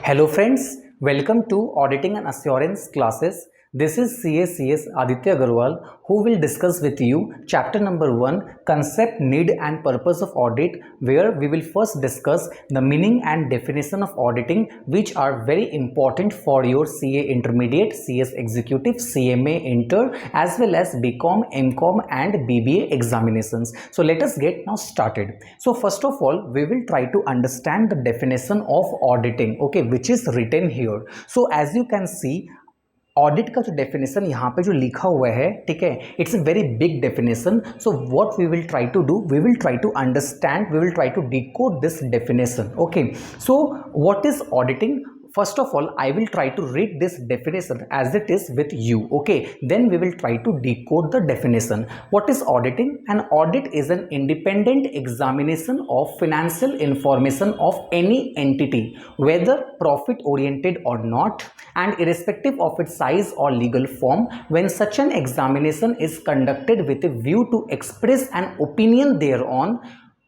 Hello friends, welcome to Auditing and Assurance classes. This is CACS Aditya Agarwal who will discuss with you chapter number 1 concept, need and purpose of audit, where we will first discuss the meaning and definition of auditing, which are very important for your CA intermediate, CS executive, CMA inter as well as BCom, MCom and BBA examinations. So let us get now started. So first of all we will try to understand the definition of auditing, okay, which is written here. So as you can see, audit का जो definition यहाँ पे जो लिखा हुआ है, ठीक है, it's a very big definition. So what we will try to do, we will try to understand, we will try to decode this definition. Okay, so what is auditing? First of all, I will try to read this definition as it is with you. Okay, then we will try to decode the definition. What is auditing? An audit is an independent examination of financial information of any entity, whether profit oriented or not, and irrespective of its size or legal form. When such an examination is conducted with a view to express an opinion thereon,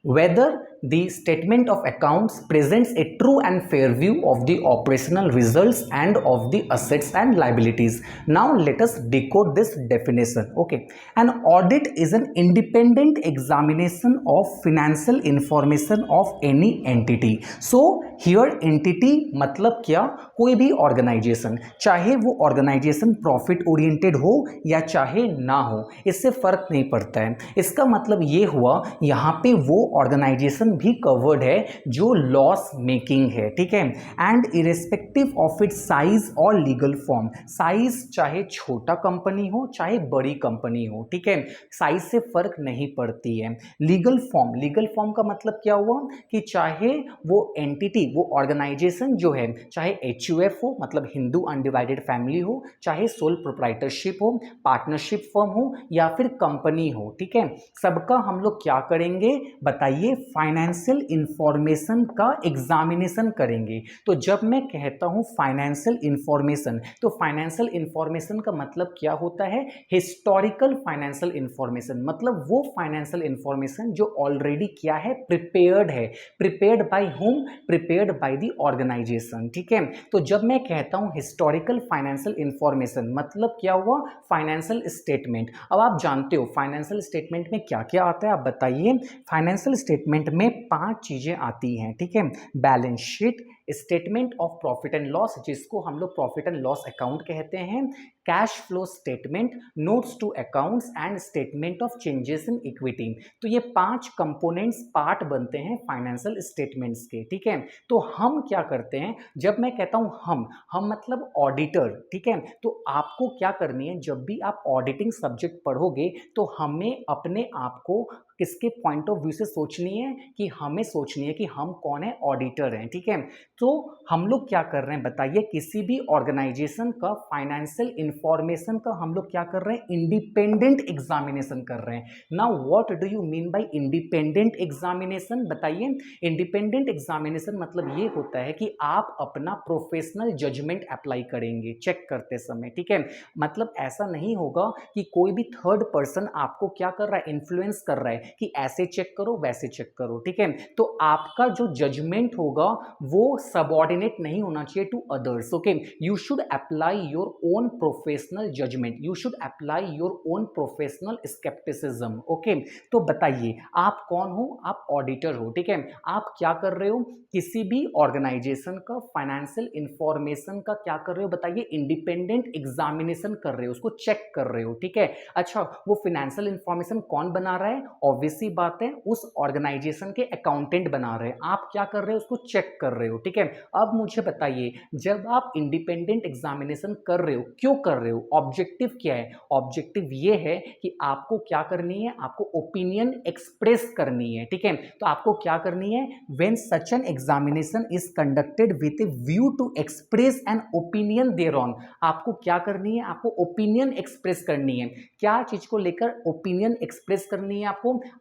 whether the statement of accounts presents a true and fair view of the operational results and of the assets and liabilities. Now let us decode this definition. Okay, an audit is an independent examination of financial information of any entity. So here entity मतलब क्या? कोई भी organisation, चाहे वो organisation profit oriented हो या चाहे ना हो, इससे फर्क नहीं पड़ता है. इसका मतलब ये हुआ यहाँ पे वो ऑर्गेनाइजेशन भी कवर्ड है जो लॉस मेकिंग है, ठीक है. And irrespective of its size और लीगल फॉर्म, साइज चाहे छोटा कंपनी हो चाहे बड़ी कंपनी हो, ठीक है, साइज से फर्क नहीं पड़ती है. लीगल फॉर्म, लीगल फॉर्म का मतलब क्या हुआ कि चाहे वो एंटिटी, वो ऑर्गेनाइजेशन जो है, चाहे HUF हो मतलब हिंदू अनडिवाइडेड फैमिली हो, चाहे सोल प्रोप्राइटरशिप हो, पार्टनरशिप फर्म हो या फिर कंपनी हो, ठीक है, सबका हम लोग क्या करेंगे बताइए? फाइनेंशियल इंफॉर्मेशन का एग्जामिनेशन करेंगे. तो जब मैं कहता हूं फाइनेंशियल इंफॉर्मेशन, तो फाइनेंशियल इंफॉर्मेशन का मतलब क्या होता है? हिस्टोरिकल फाइनेंशियल इंफॉर्मेशन, मतलब वो फाइनेंशियल इंफॉर्मेशन जो ऑलरेडी क्या है? प्रिपेयर्ड है. Prepared by whom? Prepared by the organisation, ठीक है. तो जब मैं कहता हूं हिस्टोरिकल फाइनेंशियल इंफॉर्मेशन मतलब क्या हुआ? Financial statement. अब आप जानते हो फाइनेंशियल स्टेटमेंट में क्या क्या आता है, आप बताइए. फाइनेंशियल स्टेटमेंट में 5 चीजें आती हैं, ठीक है. Balance sheet, statement of profit and loss जिसको हम लोग प्रॉफिट एंड लॉस अकाउंट कहते हैं, cash flow statement, notes to accounts and statement of changes in equity. तो ये 5 कंपोनेंट्स पार्ट बनते हैं फाइनेंशियल स्टेटमेंट्स के, ठीक है. तो हम क्या करते हैं, जब मैं कहता हूं हम मतलब ऑडिटर, ठीक है. तो आपको क्या करनी है, जब भी आप ऑडिटिंग सब्जेक्ट पढ़ोगे तो हमें अपने आप को किसके पॉइंट ऑफ व्यू से सोचनी है कि हमें सोचनी है कि हम कौन है? ऑडिटर हैं, ठीक है. तो हम लोग क्या कर रहे हैं बताइए? किसी भी ऑर्गेनाइजेशन का फाइनेंशियल इंफॉर्मेशन का हम लोग क्या कर रहे हैं? इंडिपेंडेंट एग्जामिनेशन कर रहे हैं. Now what do you mean by independent examination बताइए? इंडिपेंडेंट एग्जामिनेशन मतलब ये होता है कि आप अपना प्रोफेशनल जजमेंट अप्लाई करेंगे चेक करते समय, ठीक है. मतलब ऐसा नहीं होगा कि कोई भी थर्ड पर्सन आपको क्या कर रहा है? इन्फ्लुएंस कर रहा है कि ऐसे चेक करो वैसे चेक करो, ठीक है. तो आपका जो जजमेंट होगा वो सबऑर्डिनेट नहीं होना चाहिए to others. Okay, you should apply your own professional judgement, you should apply your own professional scepticism. Okay, तो बताइए आप कौन हो? आप ऑडिटर हो, ठीक है. आप क्या कर रहे हो? किसी भी ऑर्गेनाइजेशन का फाइनेंशियल इंफॉर्मेशन का क्या कर रहे हो बताइए? इंडिपेंडेंट एग्जामिनेशन कर रहे हो, उसको चेक कर रहे हो, ठीक है. अच्छा, वो फाइनेंशियल इंफॉर्मेशन कौन बना रहा है? ऑब्वियसली बात है उस ऑर्गेनाइजेशन के अकाउंटेंट बना रहे हैं. आप क्या कर रहे हो? उसको चेक कर रहे हो, ठीक है. अब मुझे बताइए, जब आप इंडिपेंडेंट एग्जामिनेशन कर रहे हो, क्यों कर रहे हो? ऑब्जेक्टिव क्या है? ऑब्जेक्टिव ये है कि आपको क्या करनी है? आपको ओपिनियन एक्सप्रेस करनी है, ठीक है. तो आपको क्या करनी है? When such an examination is conducted with a view to express an opinion thereon, आपको क्या करनी है? आपको ओपिनियन एक्सप्रेस करनी है. क्या चीज को लेकर ओपिनियन एक्सप्रेस करनी है?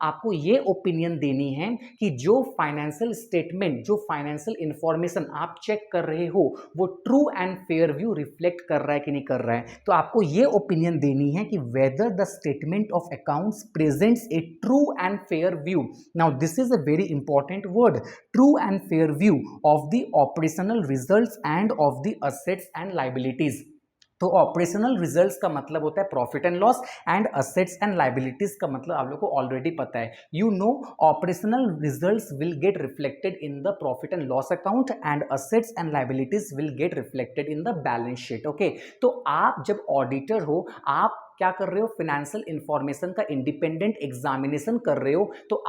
आपको ये ओपिनियन देनी है कि जो फाइनेंशियल स्टेटमेंट, जो फाइनेंशियल इंफॉर्मेशन इंफॉर्मेशन आप चेक कर रहे हो वो true and fair view reflect कर रहा है कि नहीं कर रहा है। तो आपको ये ओपिनियन देनी है कि whether the statement of accounts presents A true and fair view. Now this is a very important word, true and fair view of the operational results end of the assets and liabilities. तो operational results का मतलब होता है profit and loss, and assets and liabilities का मतलब आप लोग को ऑलरेडी पता है, you know operational results will get reflected in the profit and loss account and assets and liabilities will get reflected in the balance sheet. Okay, तो आप जब ऑडिटर हो, आप क्या कर रहे हो, फाइनेंशियल इंफॉर्मेशन का इंडिपेंडेंट एग्जामिनेशन कर रहे हो, तो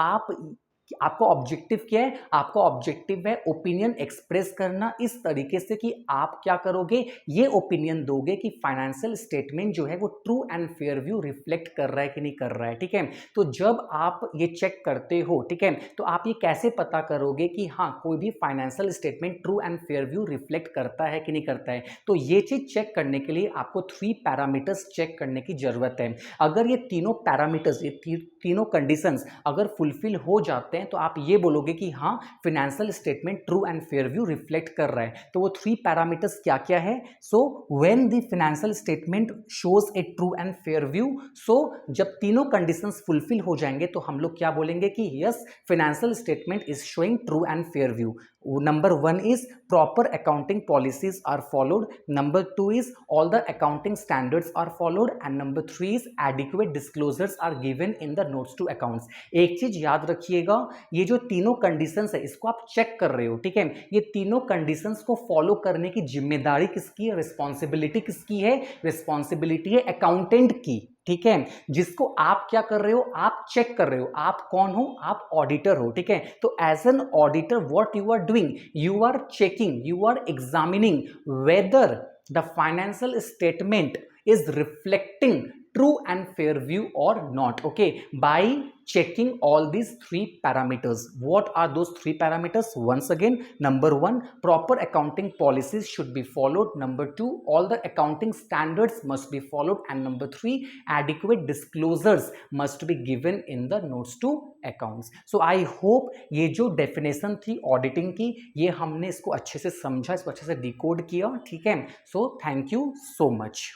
आपका ऑब्जेक्टिव क्या है, आपका ऑब्जेक्टिव है ओपिनियन एक्सप्रेस करना इस तरीके से कि आप क्या करोगे, ये ओपिनियन दोगे कि फाइनेंशियल स्टेटमेंट जो है वो true and fair view reflect कर रहा है कि नहीं कर रहा है। ठीक है, तो जब आप ये चेक करते हो, ठीक है, तो आप ये कैसे पता करोगे कि हाँ कोई भी financial statement true and fair view reflect करता है कि नहीं करता है। तो ये चीज चेक करने के लिए आपको 3 पैरामीटर्स चेक करने की जरूरत है। अगर ये तीनों पैरामीटर्स, ये तीनों कंडीशंस अगर फुलफिल हो जाते हैं तो आप ये बोलोगे कि हाँ financial statement true and fair view reflect कर रहा है। तो वो 3 पैरामीटर्स क्या क्या है, so when the financial statement shows a true and fair view, so जब तीनों कंडीशंस फुलफिल हो जाएंगे तो हम लोग क्या बोलेंगे कि yes financial statement is showing true and fair view. Number 1 is proper accounting policies are followed, number 2 is all the accounting standards are followed, and number 3 is adequate disclosures are given in the notes to accounts। एक चीज याद रखिएगा, ये जो तीनों conditions है इसको आप चेक कर रहे हो, ठीक है, ये तीनों कंडीशंस को फॉलो करने की जिम्मेदारी किसकी है, रिस्पॉन्सिबिलिटी किसकी है, रिस्पॉन्सिबिलिटी है अकाउंटेंट की। ठीक है, जिसको आप क्या कर रहे हो, आप चेक कर रहे हो, आप कौन हो, आप ऑडिटर हो। ठीक है, तो as an auditor what you are doing, you are checking, you are examining whether the financial statement is reflecting true and fair view or not, okay, by checking all these 3 parameters। What are those 3 parameters? Once again, number 1, proper accounting policies should be followed, number 2, all the accounting standards must be followed, and number 3, adequate disclosures must be given in the notes to accounts। So I hope ये जो definition थी auditing की, ये हमने इसको अच्छे से समझा, इसको अच्छे से decode किया। ठीक है, so thank you so much।